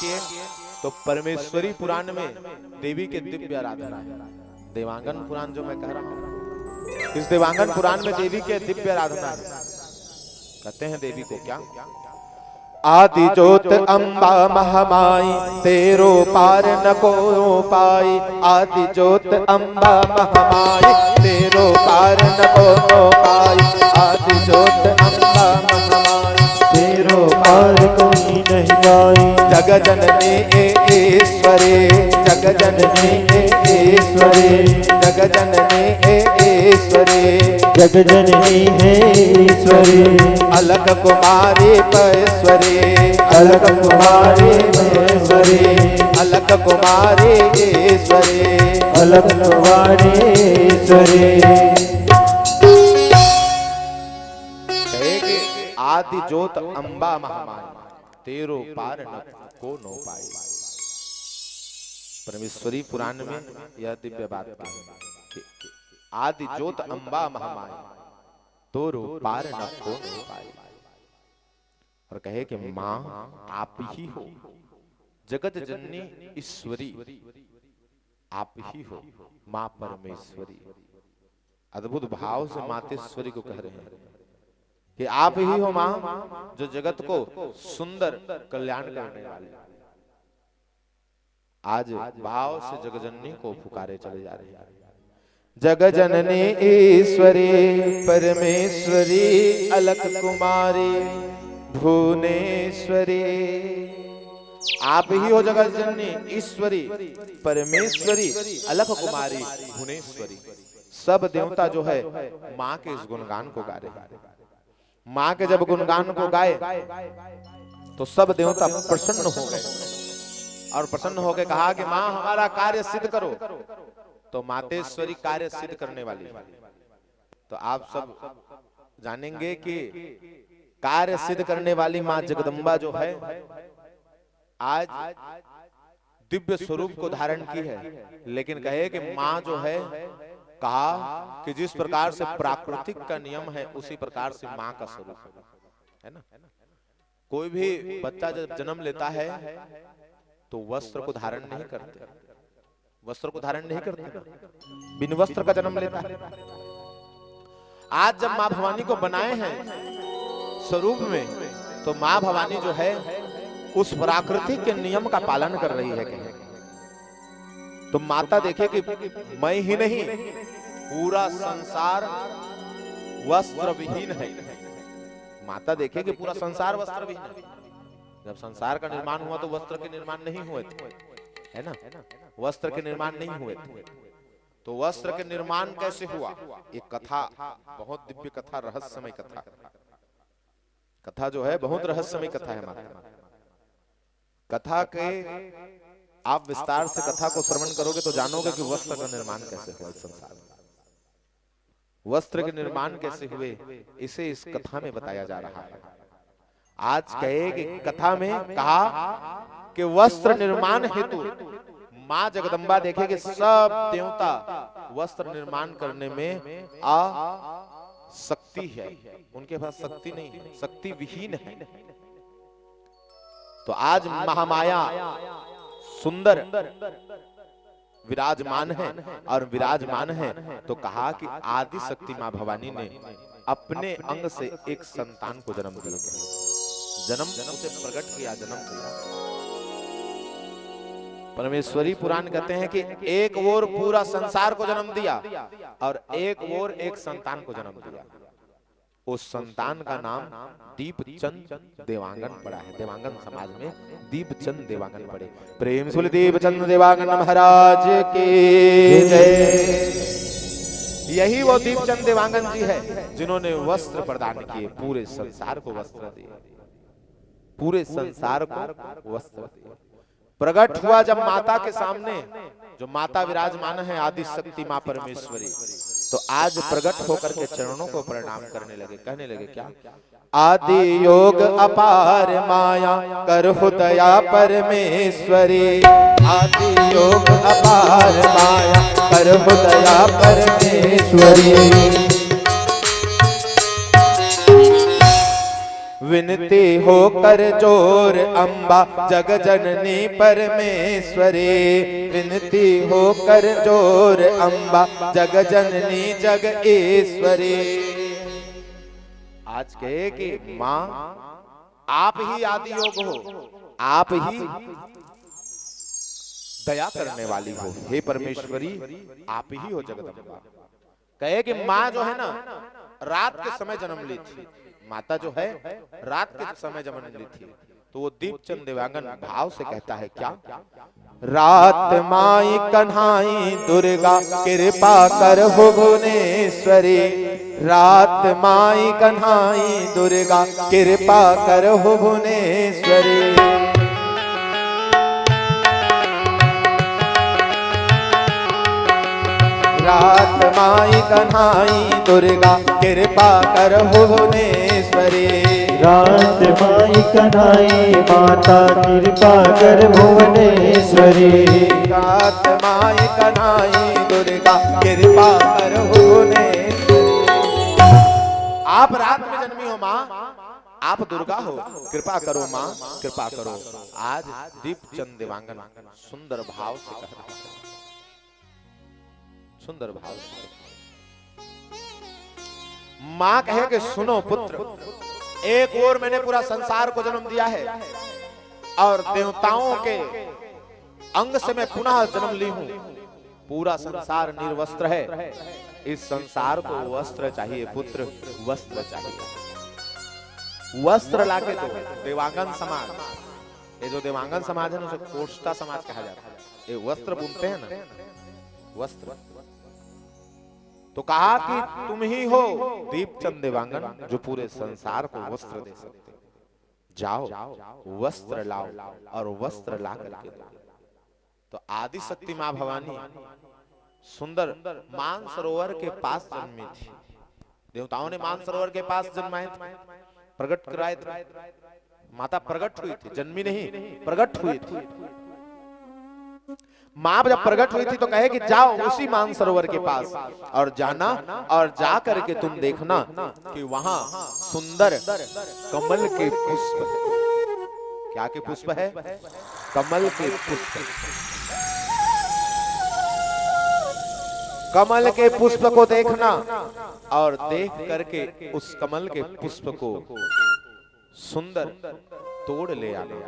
किए तो परमेश्वरी पुराण में देवी के दिव्य आराधना है। देवांगन पुराण जो मैं कह रहा हूं, इस देवांगन पुराण में देवी के दिव्य आराधना है। कहते हैं देवी को क्या, आदि ज्योत अम्बा महामाई तेरो पार न को पाई। आदि ज्योत अम्बा महामाई तेरो पार न को पाई। आदि ज्योत अम्बा महामाई तेरो पार कोई नहीं पाई। जग जननी ईश्वरी जग जननी ईश्वरी जग जननी ईश्वरी जग जननी है ईश्वरी। अलग कुमारी परेश्वरी अलग कुमारी महेश्वरी अलग कुमारी ईश्वरी अलग कुमारी ईश्वरी। आदि ज्योत अम्बा महामाई तेरो पार न को नो पाई। परमेश्वरी पुराण में यह दिव्य बात है, आदि ज्योत अम्बा महामाई तेरो पार न को नो पाई। और कहे कि मां आप ही हो, जगत जननी ईश्वरी आप ही हो, मां परमेश्वरी। अद्भुत भाव से मातेश्वरी को कह रहे हैं कि आप ही हो मां जो जगत को सुंदर कल्याण करने वाली। आज भाव से जगजननी को पुकारे चले जा रहे हैं। जग जननी ईश्वरी परमेश्वरी अलख कुमारी भुवनेश्वरी। आप ही हो जगत जननी ईश्वरी परमेश्वरी अलख कुमारी भुवनेश्वरी। सब देवता जो है मां के इस गुणगान को गा रहे हैं। मां के जब गुणगान को गाए तो सब देवता प्रसन्न हो गए और प्रसन्न होकर कहा कि मां हमारा कार्य सिद्ध करो। तो मातेश्वरी कार्य सिद्ध करने वाली। तो आप सब जानेंगे कि कार्य सिद्ध करने वाली मां जगदम्बा जो है आज दिव्य स्वरूप को धारण की है। लेकिन कहे कि मां जो है, कहा कि जिस प्रकार से प्राकृतिक का नियम है उसी प्रकार से मां का स्वरूप है ना। कोई भी बच्चा जब जन्म लेता है तो वस्त्र को धारण नहीं करते, वस्त्र को धारण नहीं करते, बिन वस्त्र का जन्म लेता है। आज जब मां भवानी को बनाए हैं स्वरूप में, तो मां भवानी जो है उस प्राकृतिक के नियम का पालन कर रही है। तो माता देखे कि मैं ही नहीं पूरा संसार वस्त्र विहीन है। माता देखे कि पूरा संसार वस्त्र विहीन है। जब संसार का निर्माण हुआ तो वस्त्र के निर्माण नहीं हुए थे, है ना। वस्त्र के निर्माण नहीं हुए थे। तो वस्त्र के निर्माण कैसे हुआ? एक कथा, बहुत दिव्य कथा, रहस्यमय कथा। कथा जो है बहुत रहस्यमय कथा है माता। कथा के आप विस्तार से कथा को श्रवण करोगे तो जानोगे कि वस्त्र का निर्माण कैसे हुआ। संसार में वस्त्र के निर्माण कैसे हुए इसे इस कथा में बताया जा रहा है। आज कहे कि कथा में कहा कि वस्त्र निर्माण हेतु मां जगदम्बा देखे कि सब देवता वस्त्र निर्माण करने में शक्ति है, उनके पास शक्ति नहीं है, शक्ति विहीन है। तो आज महामाया सुंदर विराजमान है और विराजमान है। तो कहा कि आदि शक्ति मां भवानी ने अपने अंग से एक संतान को जन्म दिया, जन्म उसे प्रकट किया, जन्म दिया। परमेश्वरी पुराण कहते हैं कि एक ओर पूरा संसार को जन्म दिया और एक ओर एक संतान को जन्म दिया। उस संतान का नाम दीपचंद देवांगन पड़ा है। देवांगन समाज में दीपचंद देवांगन पड़े। प्रेम सुल दीपचंद देवांगन महाराज की जय। यही वो दीपचंद देवांगन जी है जिन्होंने वस्त्र प्रदान किए, पूरे संसार को वस्त्र दिए, पूरे संसार को वस्त्र दिए। प्रकट हुआ जब माता के सामने, जो माता विराजमान है आदि शक्ति मां परमेश्वरी, तो आज प्रकट होकर के चरणों को प्रणाम करने लगे। कहने लगे क्या? आदि योग अपार माया करहु दया परमेश्वरी। आदि योग अपार माया करहु दया परमेश्वरी। विनती हो कर जोर अम्बा जग जननी परमेश्वरी, विनती हो कर जोर अम्बा जग जननी जग ईश्वरी। आज कहे कि मां आप ही आदि योग हो, आप ही दया करने वाली हो, हे परमेश्वरी आप ही हो जगदम्बा। कहे कि मां जो है ना रात के समय जन्म ली थी, माता जो है रात के समय जन्म ली थी। तो वो दीपचंद देवांगन भाव से कहता है क्या, रात माई कन्हाई दुर्गा कृपा कर हो भुवनेश्वरी, रात माई कन्हाई दुर्गा कृपा कर हो भुवनेश्वरी। रात माई कन्हाई दुर्गा कृपा कर हो भुवनेश्वरी, रात माई कन्हाई माता कृपा कर भुवनेश्वरी, रात माई कन्हाई दुर्गा कृपा कर हो भुवनेश्वरी। आप रात में जन्मी हो माँ, आप दुर्गा हो, कृपा करो माँ कृपा करो। आज दीपचंद देवांगन सुंदर भाव से कह रहा है, सुंदर भाव से। मां कहे कि सुनो पुत्र, एक ओर मैंने पूरा संसार को जन्म दिया है और देवताओं के अंग से मैं पुनः जन्म ली हूं। पूरा संसार निर्वस्त्र है, इस संसार को वस्त्र चाहिए पुत्र, वस्त्र चाहिए। वस्त्र लाके दो। देवांगन समाज, ये जो देवांगन समाज है ना उसे कोष्ठा समाज कहा जाता है। ये वस्त्र बुनते हैं ना, वस्त्र। तो कहा कि तुम ही हो दीपचंद देवांगन जो पूरे संसार को वस्त्र दे सकते। जाओ वस्त्र लाओ और वस्त्र ला करके दो। तो आदि शक्ति मां भवानी सुंदर मानसरोवर के पास जन्मी थी। देवताओं ने मानसरोवर के पास जन्माए थे, प्रकट कराए थे। माता प्रकट हुई थी, जन्मी नहीं, प्रकट हुई थी। मां जब प्रकट हुई थी तो कहे कि जाओ उसी मानसरोवर के पास और जाना और जा करके तुम देखना कि वहां सुंदर कमल के पुष्प है। क्या के पुष्प है? कमल के पुष्प। कमल के पुष्प को देखना और देख करके उस कमल के पुष्प को सुंदर तोड़ ले आना।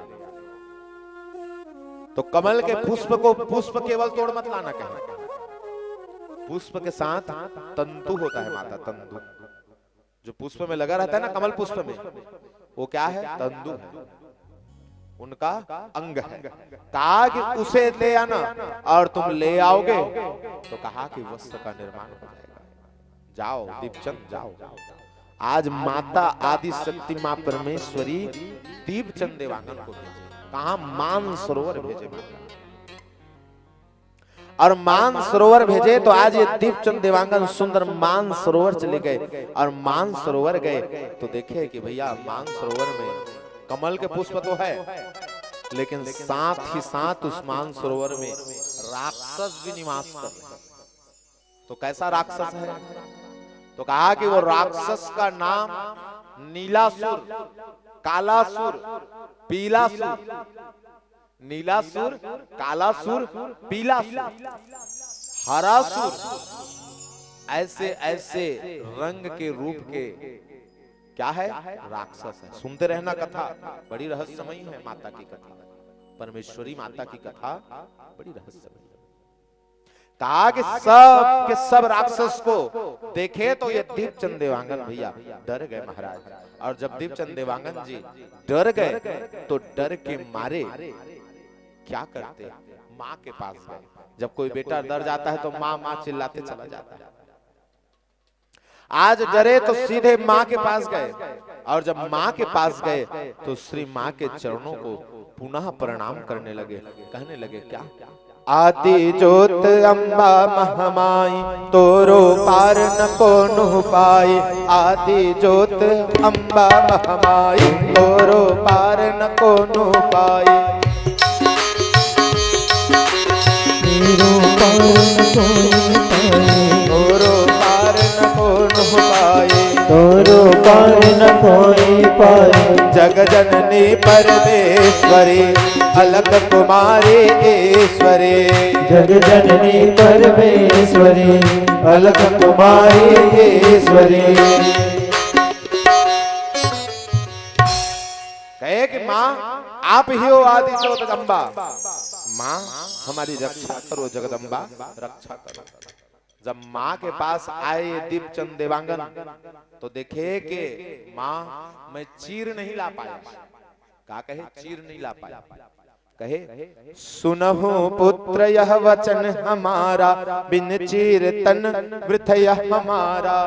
तो कमल के पुष्प को पुष्प केवल तोड़ मत लाना कहे, पुष्प के साथ तंतु होता है माता, तंतु जो पुष्प में लगा रहता है ना, कमल पुष्प में, वो क्या है? तंतु है, उनका अंग है। कहा कि उसे ले आना और तुम ले आओगे तो कहा कि वस्त्र का निर्माण हो जाएगा। जाओ दीपचंद जाओ। आज माता आदि शक्ति मां परमेश्वरी दीपचंद देवांगन को भेजे। कहा? मानसरोवर भेजे माता। और मानसरोवर भेजे तो आज ये दीपचंद देवांगन सुंदर मानसरोवर चले गए और मानसरोवर गए तो देखे कि भैया मानसरोवर में कमल के पुष्प तो है, लेकिन साथ ही साथ उस मानसरोवर में राक्षस भी निवास करते हैं। तो कैसा राक्षस है? तो कहा कि वो राक्षस का नाम नीलासुर, कालासुर, पीलासुर, नीलासुर, कालासुर, पीलासुर, हरासुर, ऐसे ऐसे रंग के रूप के क्या है? राक्षस है। सुनते रहना कथा, बड़ी रहस्यमयी है माता की कथा, परमेश्वरी माता की कथा बड़ी रहस्यमयी। कहा कि सब के सब राक्षस को देखे तो ये दीपचंद देवांगन भैया डर गए महाराज। और जब दीपचंद देवांगन जी डर गए तो डर के मारे क्या करते? माँ के पास गए। जब कोई बेटा डर जाता है तो माँ माँ चिल्लाते चला जाता है। आज डरे तो सीधे माँ के पास गए और जब माँ के पास गए तो श्री माँ के चरणों को पुनः प्रणाम करने लगे। कहने लगे क्या? आदि ज्योत अम्बा महामाई तोरो पार न कोनो पाए। आदि ज्योत अम्बा महामाई तोरो पार न कोनो पाए। तोरो पार न कोनो पाए। तोरो पार न कोई पाए। जग जननी परमेश्वरी अलख कुमारी ईश्वरी जग जननी परमेश्वरी अलख कुमारी ईश्वरी। कहे कि माँ आप ही हो आदि जगदम्बा, माँ हमारी रक्षा करो जगदम्बा रक्षा करो। जब माँ के पास आए दीपचंद देवांगन तो देखे कि माँ मैं चीर नहीं ला पाया। क्या कहे? चीर नहीं ला पाया। कहे सुनहु पुत्र यह वचन हमारा बिन चीर तन वृथ यह हमारा।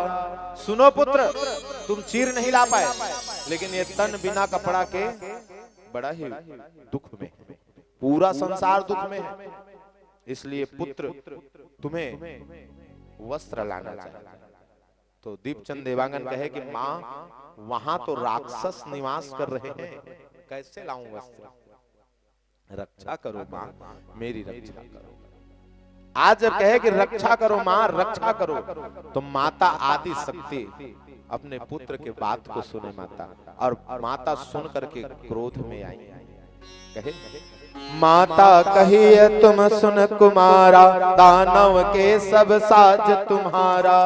सुनो पुत्र, तुम चीर नहीं ला पाए, लेकिन ये तन बिना कपड़ा के बड़ा ही दुख में, पूरा संसार दुख में है, इसलिए पुत्र तुम्हें वस्त्र लाना चाहिए। तो दीपचंद देवांगन कहे कि माँ वहां तो राक्षस निवास कर रहे हैं, कैसे लाऊं वस्त्र? रक्षा करो माँ, मेरी रक्षा करो। आज जब कहे कि रक्षा करो माँ रक्षा करो, तो माता आदि शक्ति अपने पुत्र के बात को सुने माता, और माता सुन करके क्रोध में आई। कहे माता कहिए तुम सुन कुमारा, दानव के सब साज तुम्हारा।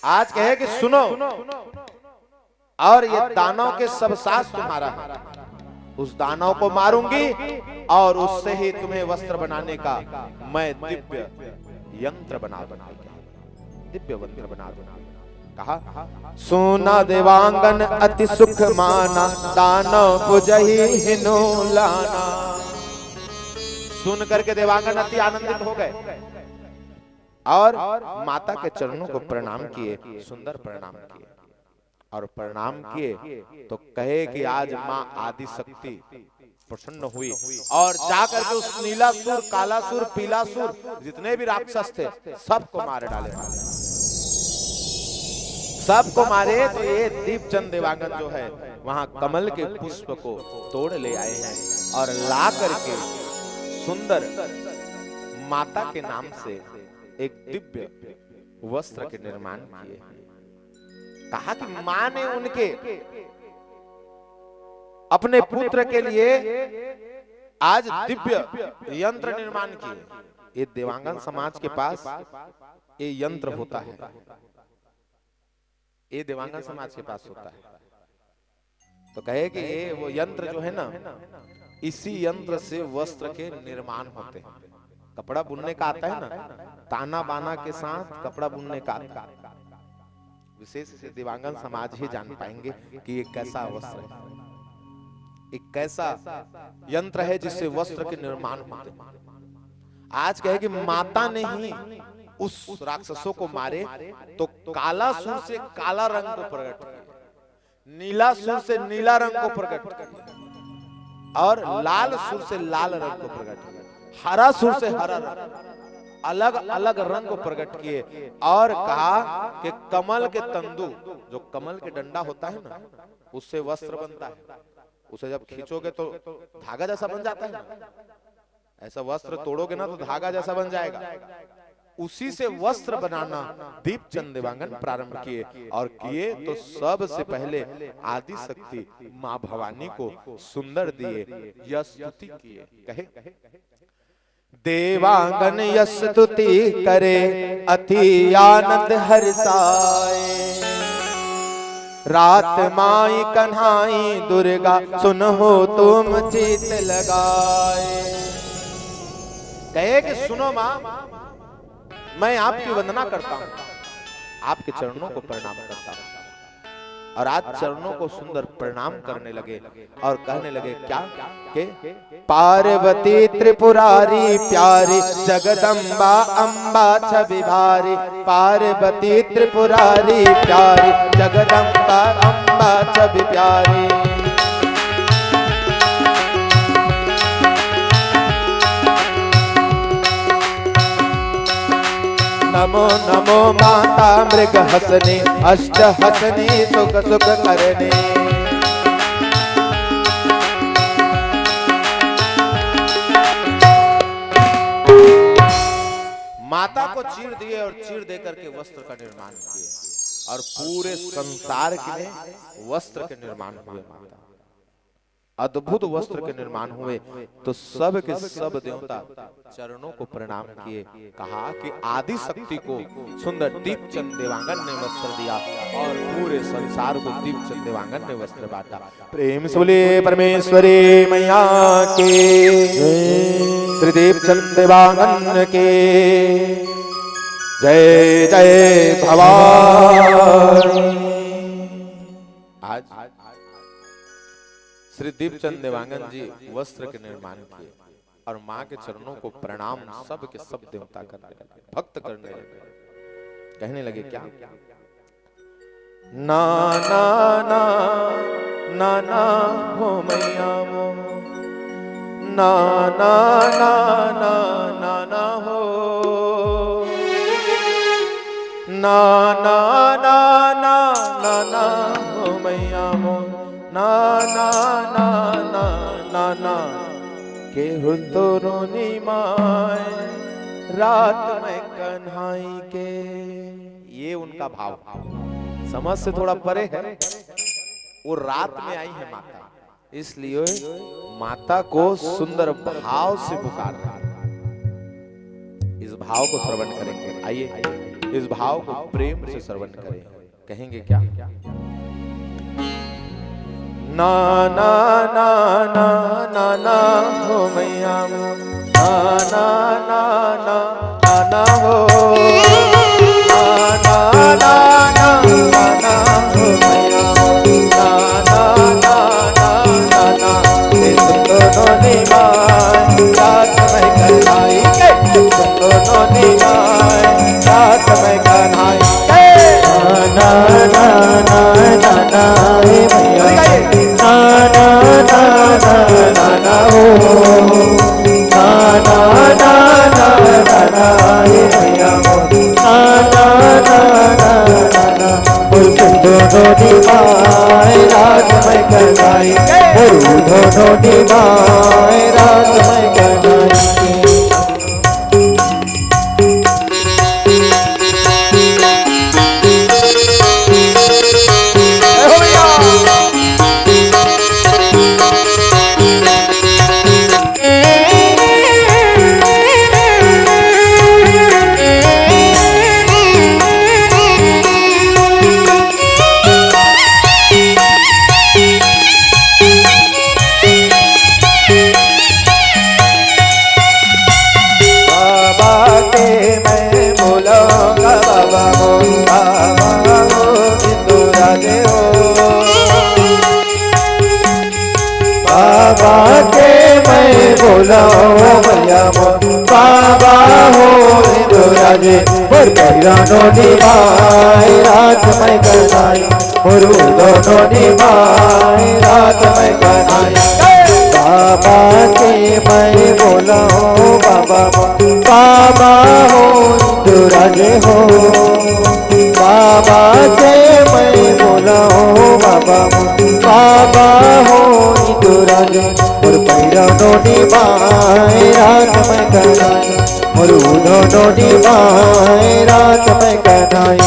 आज कहे कि सुनो, और ये दानव के सब साज तुम्हारा है, उस दानव को मारूंगी और उससे ही तुम्हें वस्त्र बनाने का मैं दिव्य यंत्र बना दूंगा, दिव्य यंत्र बना दूंगा। कहा सोना देवांगन अति सुख माना, दानव पुजहि हिनो लाना। सुन करके देवांगन अति आनंदित हो गए और माता के चरणों को प्रणाम किए, सुंदर प्रणाम किए। और प्रणाम किए तो कहे कि आज माँ आदि शक्ति प्रसन्न हुई और जाकर के उस नीलासुर, कालासुर, पीलासुर जितने भी राक्षस थे सबको मार डाले, सबको मारे। तो ये दीपचंद देवांगन जो है वहां कमल के पुष्प को तोड़ ले आए हैं और ला करके सुंदर माता के नाम से एक दिव्य वस्त्र के निर्माण किए। कहा कि मां ने उनके अपने पुत्र के लिए आज दिव्य यंत्र निर्माण किए। ये देवांगन समाज के पास ये यंत्र होता है, ये देवांगन समाज के पास होता है। तो कहे कि ये वो यंत्र जो है ना, इसी यंत्र से वस्त्र के निर्माण होते हैं। कपड़ा बुनने का आता है ना, ताना बाना के साथ कपड़ा बुनने का आता है। विशेष से देवांगन समाज ही जान पाएंगे कि ये कैसा वस्त्र है, एक कैसा यंत्र है जिससे वस्त्र के निर्माण होते हैं। आज कहे कि माता ने ही उस राक्षसों को मारे तो काला सुर से काला रंग को प्रकट किया, नीला सुर से नीला रंग को प्रकट किया और लाल सुर से लाल रंग को प्रकट किया, हरा सुर से हरा रंग, अलग अलग रंग को प्रकट किए। और कहा कि कमल के तंदू, जो कमल के डंडा होता है ना, उससे वस्त्र बनता है। उसे जब खींचोगे तो धागा जैसा बन जाता है ना, ऐसा वस्त्र तोड़ोगे ना तो धागा जैसा बन जाएगा। उसी से वस्त्र बनाना दीपचंद देवांगन प्रारंभ किए और किए तो सबसे पहले आदि शक्ति मां भवानी को सुंदर दिए, यश स्तुति किए। कहे देवांगन यश स्तुति करे अति आनंद हर्षाए, रात माई कन्हाई दुर्गा सुनो तुम चित लगाए। कहे कि सुनो मां, मैं आपकी वंदना करता हूं, आपके चरणों को प्रणाम करता हूं। और आज चरणों को सुंदर प्रणाम करने लगे और कहने लगे क्या के पार्वती त्रिपुरारी प्यारी जगदम्बा अम्बा छवि भारी, पार्वती त्रिपुरारी प्यारी जगदम्बा अम्बा छवि प्यारी। नमो नमो माता मृग हसनी, अष्ट हसनी सुख सुख करनी। माता को चीर दिए और चीर देकर के वस्त्र का निर्माण किए। और पूरे संसार के लिए वस्त्र के निर्माण हुए माता, अद्भुत वस्त्र के निर्माण हुए। तो सब के सब देवता चरणों को प्रणाम किए, कहा कि आदि शक्ति को सुंदर दीपचंद देवांगन ने वस्त्र दिया और पूरे संसार को दीपचंद देवांगन ने वस्त्र बांटा। प्रेम से बोले परमेश्वरी मैया के, श्री दीपचंद देवांगन के जय जय भवानी। आज श्री दीपचंद देवांगन जी वस्त्र के निर्माण किए और मां के चरणों को प्रणाम सब के सब देवता करने लगे, भक्त करने लगे। कहने लगे क्या, ना ना ना ना ना हो मैया मो, ना ना ना ना ना ना हो, ना ना ना ना ना ना हो मैया मो, ना ना ना ना ना ना के तो रोनी माए रात में कन्हाई के। ये उनका भाव समझ से थोड़ा परे है। वो रात में आई है माता, इसलिए माता को सुंदर भाव से पुकार रहा है। इस भाव को श्रवण करेंगे, आइए इस भाव को प्रेम से श्रवण करें। कहेंगे क्या, ना ना ना ना ना ना हो मैया मो, ना ना ना ना ना ना हो, ना ना ना ना ना ना हो मैया मो, ना ना ना ना ना ना सुंदर निमाय रात में कन्हाई के, सुंदर निमाय रात में कन्हाई के, ना ना ना ना ना हे मैया ना ना ना ना ना ना हो, ना ना ना ना ना ना हे मैया हो, ना ना ना ना ना ना दोनों निभाए रात में कन्हाई, दोनों निभाए रात में कन्हाई। बाबा के मैं बोलाओ भैया मो, बाबा हो राजे और दोनों निभाए रात में कन्हाई, और दोनों निभाए रात में कन्हाई। बाबा के मैं बोलाओ बाबा मो, बाबा हो राजे हो, बाबा के मैं बोलाओ बाबा मो, बाबा हो राजे और दोनों निभाए रात में कन्हाई, और दोनों निभाए रात में कन्हाई।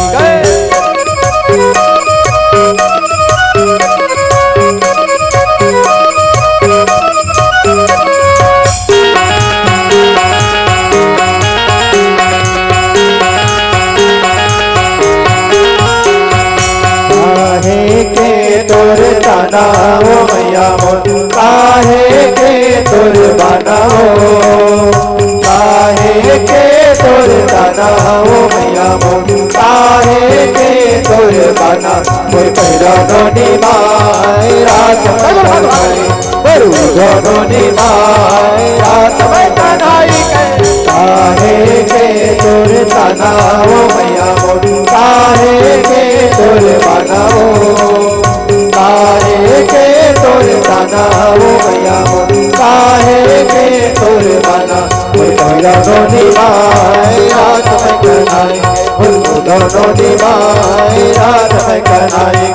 तोर ताना हो मैया मो, काहे के तोर बाना हो, काहे के तोर ताना हो मैया मो, काहे के तोर बाना। कोई दोनों निभाए रात में कन्हाई, दोनों निभाए रात में कन्हाई। काहे के तोर ताना हो मैया मो, काहे के तोर बाना हो, काहे के तोर ताना हो मैया मो, काहे के तोर बाना। दोनों निभाए रात में कन्हाई, दोनों निभाए रात में कन्हाई।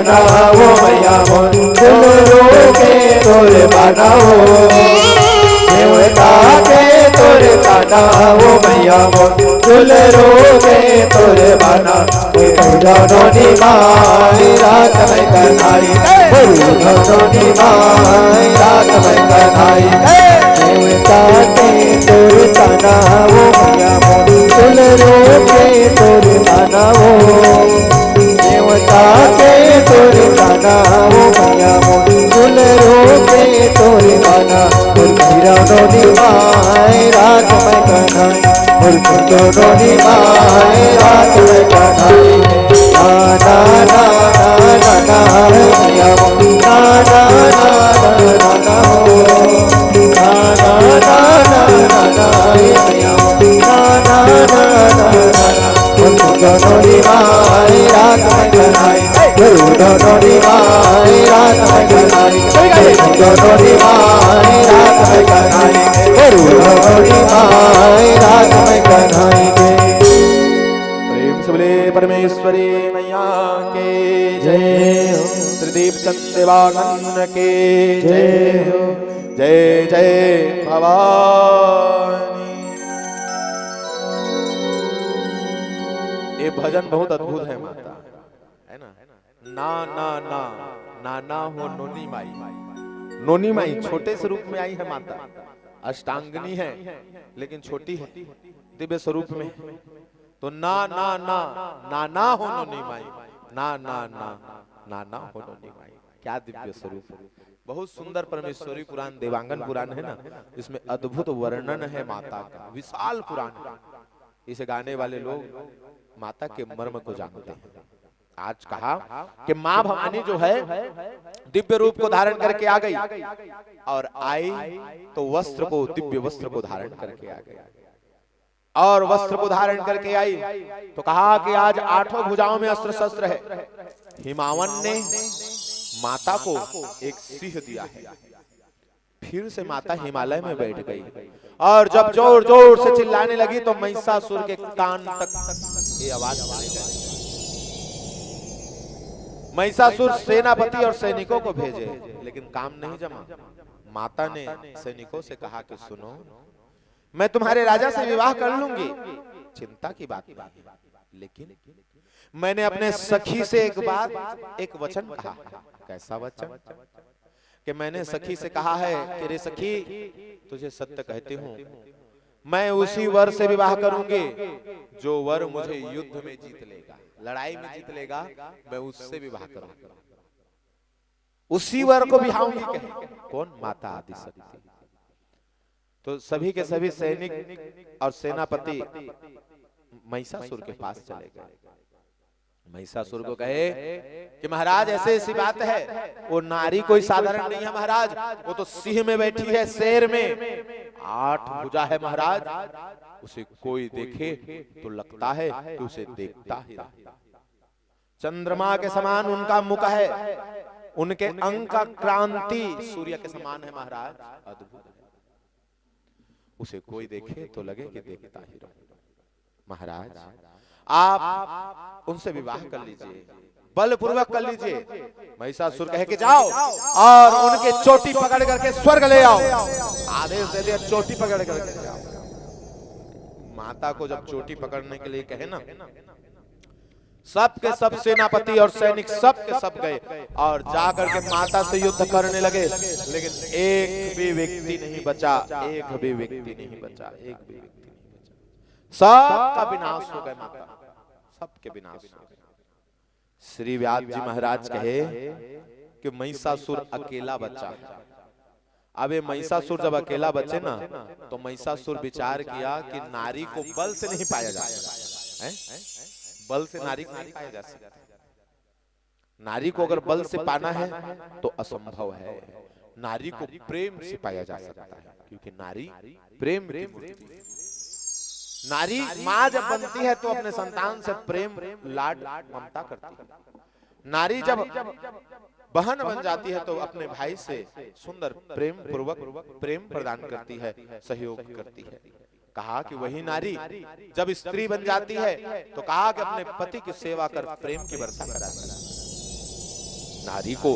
बनाओ मैया मोर दुलरू के तोर बनाओ देवता के तोर बनाओ मैया मोर दुलरू के तोर बना दोनों निभाई रात में कन्हाई दोनों निभाई रात में कन्हाई देवता के तोर बनाओ मैया मोर दुलरू के तोर बनाओ देवता के तोर बनाओ मैया मोर दुलरू के तोर बना दोनों निभाई रात में कन्हाई दोनों निभाई रात में कन्हाई ना ना ना ना ना मैया मोर ना ना ना ना ना हो ना ना ना ना ना मैया मोर ना ना ना ना दोनों निभाई रात में कन्हाई दोनों निभाई रात में कन्हाई दोनों निभाई रात में कन्हाई दोनों निभाई रात में कन्हाई प्रेम से बोले परमेश्वरी मैया के जय हो त्रिदीप चंदेवानंद के जय हो जय जय भवानी। ये भजन बहुत अद्भुत है माता, है ना। ना ना ना ना ना हो नोनी माई, नोनी माई छोटे स्वरूप में आई है माता, अष्टांगनी है लेकिन छोटी है दिव्य स्वरूप में। तो ना ना ना ना ना हो नोनी माई, ना ना ना ना ना हो नोनी माई, क्या दिव्य स्वरूप। बहुत सुंदर परमेश्वरी पुराण देवांगन पुराण है ना, इसमें अद्भुत वर्णन है माता का, विशाल पुराण। इसे गाने वाले लोग माता के मर्म को जानते हैं। आज कहा कि मां भवानी जो है दिव्य रूप को धारण करके आ गई, और आई तो वस्त्र को, दिव्य वस्त्र को धारण करके आ गई। और वस्त्र को धारण करके आई तो कहा कि आज 8 भुजाओं में अस्त्र शस्त्र है। हिमावन ने माता को एक सिंह दिया है। फिर से माता हिमालय में बैठ गई, और जब जोर जोर से चिल्लाने लगी तो महिषासुर के कान तक ये आवाज चली गई। महिषासुर सेनापति और सैनिकों को भेजे, लेकिन काम नहीं जमा। माता ने सैनिकों से कहा कि सुनो, मैं तुम्हारे राजा से विवाह कर लूंगी, चिंता की बात नहीं, लेकिन मैंने अपने सखी से एक वचन कहा। कैसा वचन? कि मैंने सखी से कहा है कि रे सखी, तुझे सत्य कहती हूँ, मैं उसी वर से विवाह करूंगी जो वर मुझे युद्ध में जीत लेगा, लड़ाई में जीत लेगा, मैं उससे विवाह करूंगा, उसी वर को बिहाऊंगी। कौन? माता आदिशक्ति। तो सभी के सभी सैनिक और सेनापति महिषासुर के पास चले गए। महिषासुर को कहे कि महाराज ऐसे ऐसी बात है, वो नारी कोई साधारण नहीं है महाराज, वो तो सिंह में बैठी है, शेर में 8 भुजा है महाराज, उसे कोई देखे तो लगता है कि उसे देखता ही रहे। चंद्रमा के समान उनका मुख है, उनके अंग का क्रांति सूर्य के समान है महाराज, अद्भुत है। उसे कोई देखे तो लगे कि देखता ही रहे। महाराज आप उनसे विवाह कर लीजिए, बलपूर्वक कर लीजिए। महिषासुर कहे कि जाओ और उनके चोटी पकड़ करके स्वर्ग ले आओ। आदेश दे दिया, चोटी पकड़ करके जाओ। माता को जब चोटी पकड़ने के लिए कहे ना, सब के सब सेनापति और सैनिक सब के सब गए और जाकर के माता से युद्ध करने लगे, लेकिन एक भी व्यक्ति नहीं बचा, एक भी व्यक्ति नहीं बचा, एक भी व्यक्ति नहीं बचा। सबका विनाश हो गया, माता सबके विनाश हो गए। श्री व्यास जी महाराज कहे कि महिषासुर अकेला बचा है। अब ये महिषासुर जब अकेला बचे ना, तो महिषासुर विचार किया कि नारी को बल से नहीं पाया जा सकता है, बल से नारी को नहीं पाया जा सकता। नारी को अगर बल से पाना है तो असंभव है, नारी को प्रेम से पाया जा सकता है, क्योंकि नारी प्रेम की मूर्ति है। नारी माँ जब बनती है तो अपने संतान से प्रेम लाड ममता करती है। नारी जब बहन बन जाती है तो अपने भाई से सुंदर प्रेम पूर्वक प्रेम प्रदान करती है, सहयोग करती है। कहा कि वही नारी जब स्त्री बन जाती है तो कहा कि अपने पति की सेवा कर प्रेम की वर्षा कराती है। नारी को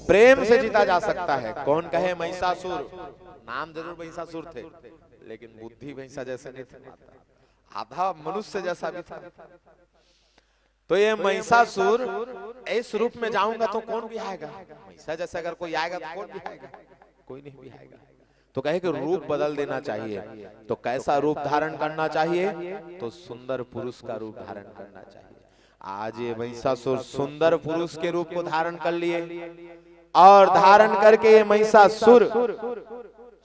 प्रेम से जीता जा सकता है। कौन कहे महिषासुर, नाम जरूर महिषासुर थे लेकिन बुद्धि भैंसा जैसे नहीं थे, आधा मनुष्य जैसा भी था। तो ये महिषासुर इस रूप में जाऊंगा तो कौन भी आएगा, महिषा जैसे अगर कोई आएगा तो कौन भी आएगा, कोई नहीं भी आएगा। तो कहे कि रूप बदल देना चाहिए। तो कैसा रूप धारण करना चाहिए, तो सुंदर पुरुष का रूप धारण करना चाहिए। आज ये महिषासुर सुंदर पुरुष के रूप को धारण कर लिए और धारण करके ये महिषासुर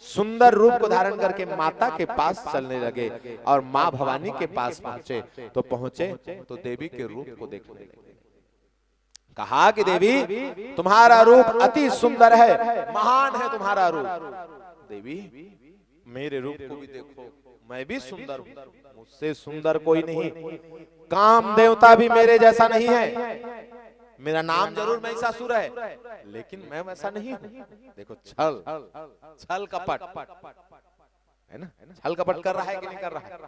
सुंदर रूप को धारण करके माता के पास चलने लगे और मां भवानी के पास पहुंचे। तो देवी के रूप को देखने लगे। कहा कि देवी तुम्हारा रूप अति सुंदर है, महान है तुम्हारा रूप। देवी मेरे रूप को भी देखो, मैं भी सुंदर हूं, मुझसे सुंदर कोई नहीं, काम देवता भी मेरे जैसा नहीं है। मेरा नाम जरूर महिषासुर है लेकिन मैं वैसा नहीं हूं। देखो छल कपट है ना, छल कपट कर रहा है कि नहीं कर रहा है।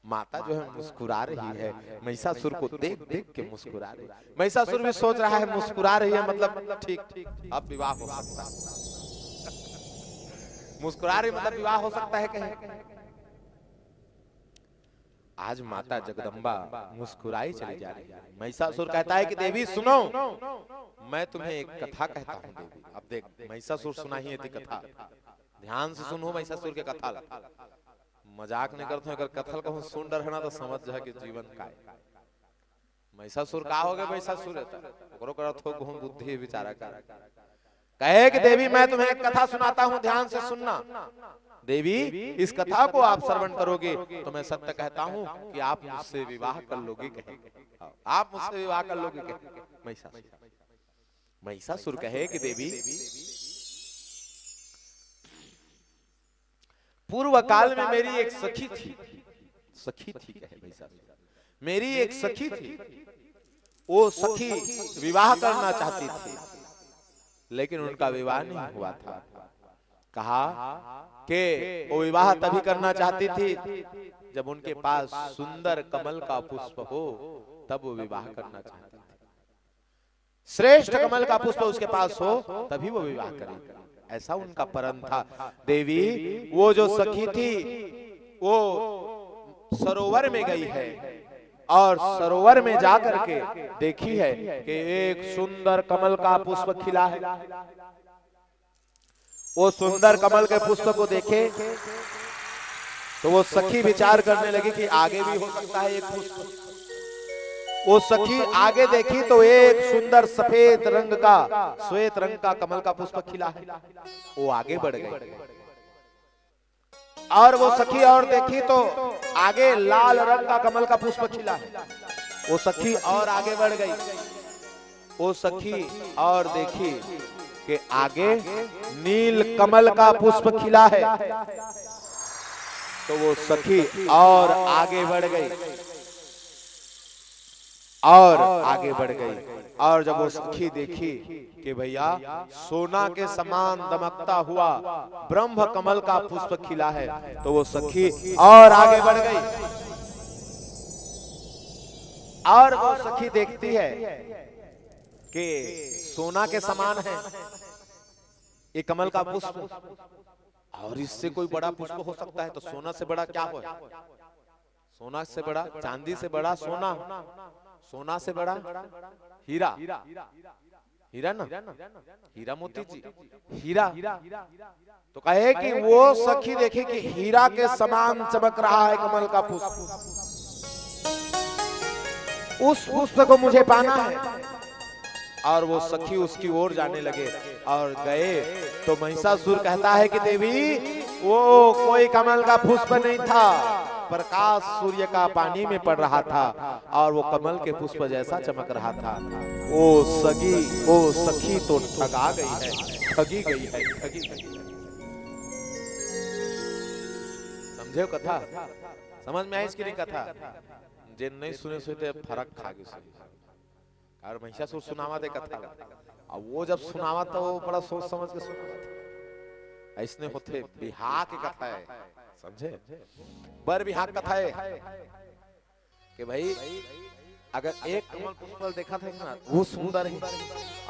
माता जो है मुस्कुरा रही है, महिषासुर को देख देख के मुस्कुरा रही है। महिषासुर भी सोच रहा है मुस्कुरा रही है मतलब ठीक अब विवाह हो सकता है। मुस्कुरा रही मतलब विवाह हो सकता है कहीं। आज माता जगदम्बा मुस्कुराई चली जा रही है। महिषासुर कहता है कि देवी सुनो, मैं तुम्हें एक कथा कहता हूं देवी। अब देख महिषासुर सुनाई है कथा, ध्यान से सुनो महिषासुर के कथा। मजाक नहीं करते, अगर कथल कहूं सुन डर है ना तो समझ जा कि जीवन का है। महिषासुर का हो गए, महिषासुर ओकरो करत हो बहुत बुद्धि विचारा कर। कहे कि देवी मैं तुम्हें एक कथा सुनाता हूं, ध्यान से सुनना। देवी इस कथा को आप श्रवण करोगे तो मैं सत्य कहता हूं कि आप मुझसे विवाह कर लोगे कहे, आप मुझसे विवाह कर लोगे कहे। महिषासुर कहे कि देवी पूर्व काल में मेरी एक सखी थी कहे महिषासुर, मेरी एक सखी थी, वो सखी विवाह करना चाहती थी लेकिन उनका विवाह नहीं हुआ था। कहा कि वो विवाह तभी करना चाहती थी जब उनके पास सुंदर कमल का पुष्प हो, तब वो विवाह करना चाहती थी। श्रेष्ठ कमल का पुष्प उसके पास हो तभी वो विवाह करेगी, ऐसा उनका परम था। देवी वो जो सखी थी वो सरोवर में गई है और सरोवर में जाकर के देखी है कि एक सुंदर कमल का पुष्प खिला है। वो सुंदर कमल के पुष्प को देखे तो वो सखी विचार करने लगी कि आगे भी हो सकता है एक पुष्प। वो सखी आगे देखी तो एक सुंदर सफेद रंग का, श्वेत रंग का कमल का पुष्प खिला है। वो आगे बढ़ गई और वो सखी और देखी तो आगे लाल रंग का कमल का पुष्प खिला है। वो सखी और आगे बढ़ गई, वो सखी और देखी कि आगे नील कमल का पुष्प खिला है। तो वो सखी और आगे बढ़ गई और आगे बढ़ गई। और जब वो सखी देखी कि भैया सोना के समान दमकता हुआ ब्रह्म कमल का पुष्प खिला है, तो वो सखी और आगे बढ़ गई। और वो सखी देखती है कि सोना के समान है ये कमल का पुष्प, और इससे कोई बड़ा पुष्प हो सकता है तो सोना से बड़ा क्या हो, सोना से बड़ा, चांदी से बड़ा सोना, सोना से बड़ा हीरा, हीरा ना, हीरा मोती जी, हीरा। तो कहे कि वो सखी देखी कि हीरा के समान चमक रहा है कमल का पुष्प, उस पुष्प को मुझे पाना है। और वो सखी उसकी ओर जाने लगे और गए तो महिषासुर कहता है कि देवी वो कोई कमल का पुष्प नहीं था, प्रकाश सूर्य का पानी में पड़ रहा था और वो कमल के पुष्प जैसा चमक रहा था। वो सखी तो ठगा गई है, ठगी गई है, ठगी गई। समझे कथा, समझ में आई इसकी नहीं कथा? जिन नहीं सुने सुनते फर्क खा गई और महिषासुर सुनावा दे कथा, अब वो जब सुनावा तो वो बड़ा सोच समझ के सुनावा। ऐसने होते बिहार की कथा है, समझे, बर बिहार कथा है कि भाई अगर एक कमल पुष्प देखा था ना वो सुंदर है,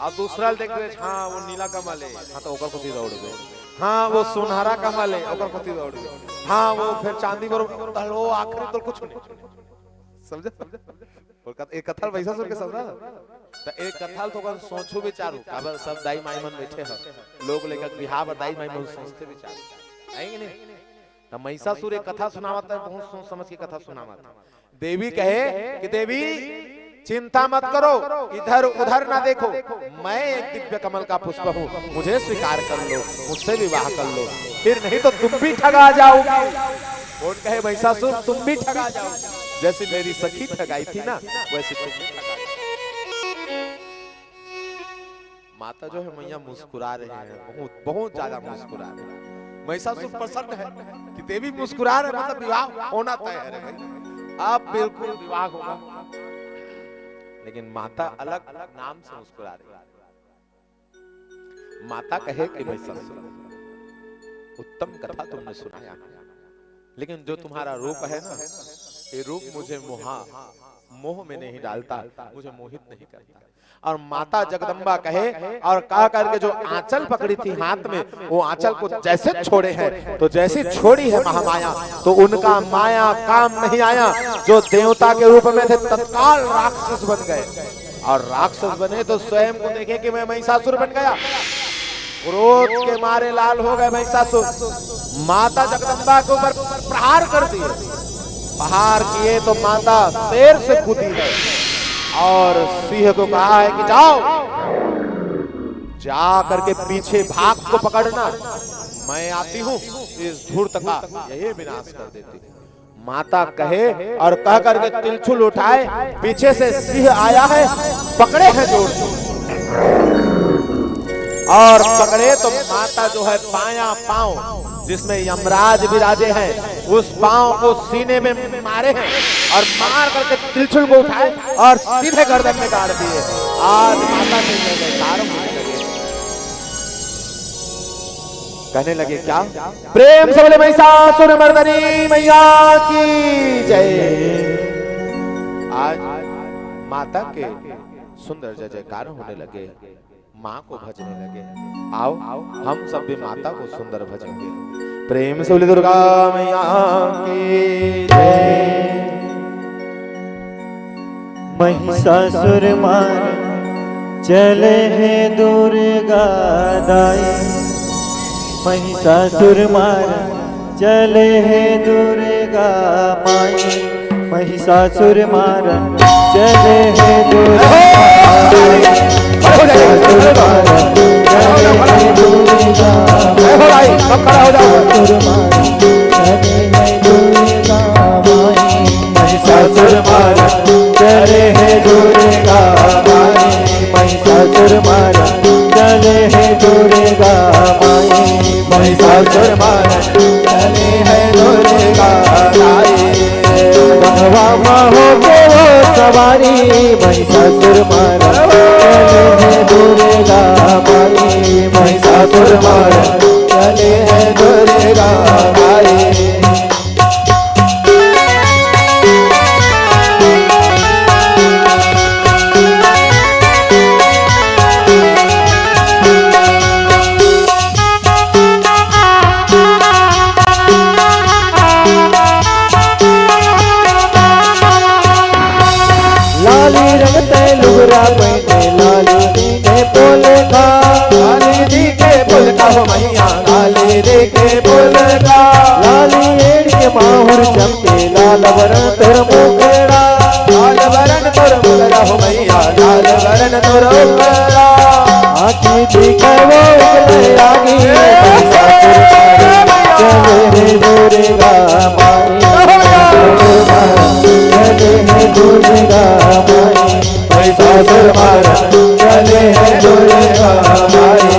और दूसरा देख रहे हाँ वो नीला कमल है, हाँ तो ओकर प्रति दौड़ गए, हाँ वो सुनहरा कमल है ओकर प्रति दौड़ गए, हाँ वो फिर चांदी पर वो आखिरी तो कुछ नहीं समझे। और एक कथाल वैसा सुन के समझा तो एक कथाल तो कर सोचो विचारो काबर सब दाई माई मन बैठे हैं लोग लेकर बिहार और दाई माई मन सोचते विचारो आएंगे नहीं। तो महिषासुर एक कथा सुनावता है, बहुत सोच समझ की कथा सुनावता। देवी कहे कि देवी चिंता मत करो, इधर उधर ना देखो, मैं एक दिव्य कमल का पुष्प हूँ, मुझे स्वीकार कर लो, मुझसे विवाह कर लो, फिर नहीं तो तुम भी ठगा जाओगे। कौन कहे महिषासुर तुम भी ठगा जाओगे, जैसे मेरी सखी ठगाई थी ना वैसे तुम भी ठगा जाओगे। माता जो है मैया मुस्कुरा रहे हैं, बहुत बहुत ज्यादा मुस्कुरा रहे हैं। महिषासुर प्रसन्न है कि देवी मुस्कुरा रहे, मतलब विवाह होना तय है भाई, अब बिल्कुल विवाह होगा। लेकिन माता अलग अलग नाम से मुस्कुरा रही है। माता कहे कि महिषासुर उत्तम कथा तुमने सुनाया, लेकिन जो तुम्हारा रूप है ना ये रूप मुझे मोह में नहीं डालता, मुझे मोहित नहीं करता। और माता जगदम्बा कहे और कहा करके जो आंचल पकड़ी थी हाथ में, वो आंचल को जैसे छोड़े हैं तो जैसी छोड़ी है महामाया, तो उनका माया काम नहीं आया। जो देवता के रूप में थे तत्काल राक्षस बन गए, और राक्षस बने तो स्वयं को देखे कि मैं महिषासुर बन गया, क्रोध के मारे लाल हो गए महिषासुर। माता जगदम्बा के ऊपर प्रहार कर दिए, प्रहार किए तो माता शेर से कूदी है और सिंह को कहा है कि जाओ जा करके पीछे भाग को पकड़ना, मैं आती हूँ इस धूर्त का यही विनाश कर देती। माता कहे और कह करके तिलछुल उठाए, पीछे से सिंह आया है, पकड़े हैं जोर और पकड़े तो माता जो है पाया पांव जिसमें यमराज विराजे हैं उस पांव को सीने में मारे हैं और मार करके तिलछुल को उठाए और सीधे गर्दन में गाड़ दिए। आज माता कहने लगे क्या प्रेम से बोले महिषासुर मर्दनी मैया की जय। आज माता के सुंदर जय जयकार होने लगे, माँ को भजने लगे। आओ हम सब भी माता को सुंदर भजेंगे। प्रेम से बोले दुर्गा मैया की जय। महिषासुर मार चले हैं दुर्गा दाई, महिषासुर मार चले हैं दुर्गा माई, महिषासुर मार चले हैं दुर्गा माई, महिषासुर मार चले हैं दुर्गा माई, महिषासुर मार चले हैं दुर्गा माई, महिषासुर मार चले हैं दुर्गा माई, महिषासुर मार चले हैं दुर्गा माई, महिषासुर मार चले हैं दुर्गा माई। बनवा हो के वो सवारी, महिषासुर मार चले हैं दुर्गा माई, महिषासुर मार चले हैं दुर्गा माई। पहने लाली दी के बोल का, लाली दी के बोल का हो मैया, लाली दी के बोल का, लाली एड़ के माहुर चमके लाल वरण तोर मुखड़ा, लाल वरण तोर मुखड़ा हो मैया, लाल वरण तोर मुखड़ा। आँखी दिखे वो उगले आगी, चले है दुर्गा माई, चले है दुर्गा माई, महिषासुर मार चले हैं दुर्गा माई।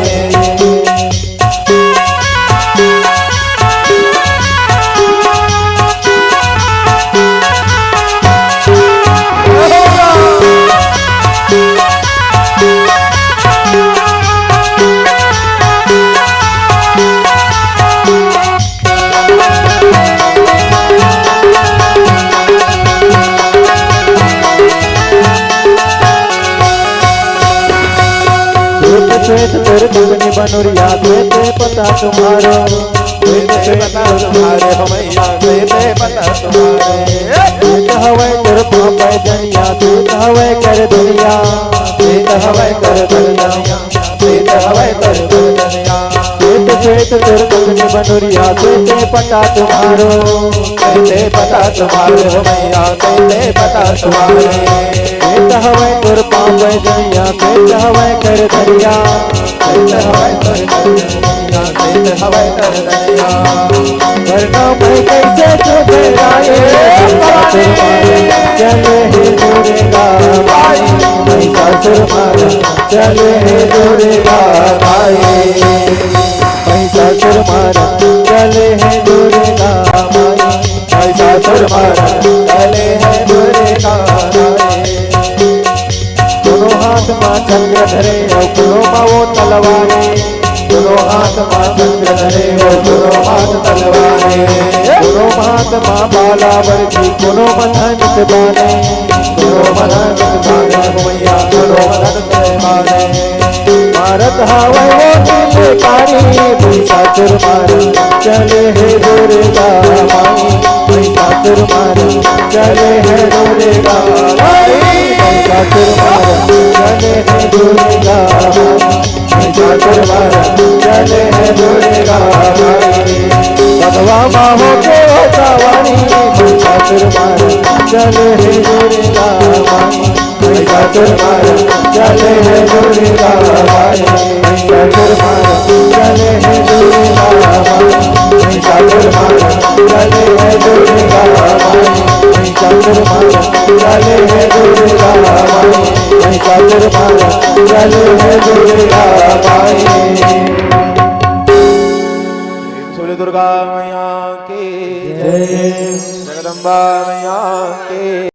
तुर दुगनी बनुरिया देते पता तुम्हारो देते पता तुम्हारे हो मैया देते पता तुम्हारे देत हवै तुर पापै जनिया देत हवै कर दुनिया देत हवै कर दुनिया देत हवै कर दुनिया देत देत तुर दुगनी बनुरिया देते पता तुम्हारो देते पता तुम्हारे हो मैया देते पता तुम्हारे देत हवै तुर पापै जनिया देत हवै कर दुनिया देत हवै कर दुनिया देत हवै कर दुनिया वरना मैं कैसे चुभराए चले हे दुर्गा माई महिषासुर मारा चले हे दुर्गा माई महिषासुर मारा चले हे दुर्गा माई महिषासुर मारा चले है दुर्गा माई दोनों हाथ मां चंद्र धरे और दोनों मां वो तलवारे दोनों हाथ मां चंद्र धरे हो दोनों हाथ तलवारे दोनों हाथ मां बाला वर्जी दोनों बंधन से बांधे दोनों मदन बांधे हो मैया दोनों मदन से बांधे भारत हवै वो नीलकारी महिषासुर मारा चले हे दुर्गा माई महिषासुर मारा चले हे दुर्गा माई महिषासुर मारा चले हे दुर्गा माई महिषासुर मारा चले हे दुर्गा माई भगवा माहो के सवारी महिषासुर मारा चले हे दुर्गा माई महिषासुर मारा चले हे दुर्गा माई महिषासुर मारा चले हे दुर्गा माई महिषासुर मारा चले हे दुर्गा माई महिषासुर मारा चले हे दुर्गा माई महिषासुर मारा चले हे दुर्गा माई बोले दुर्गा मैया की जय जगदम्बा मैया की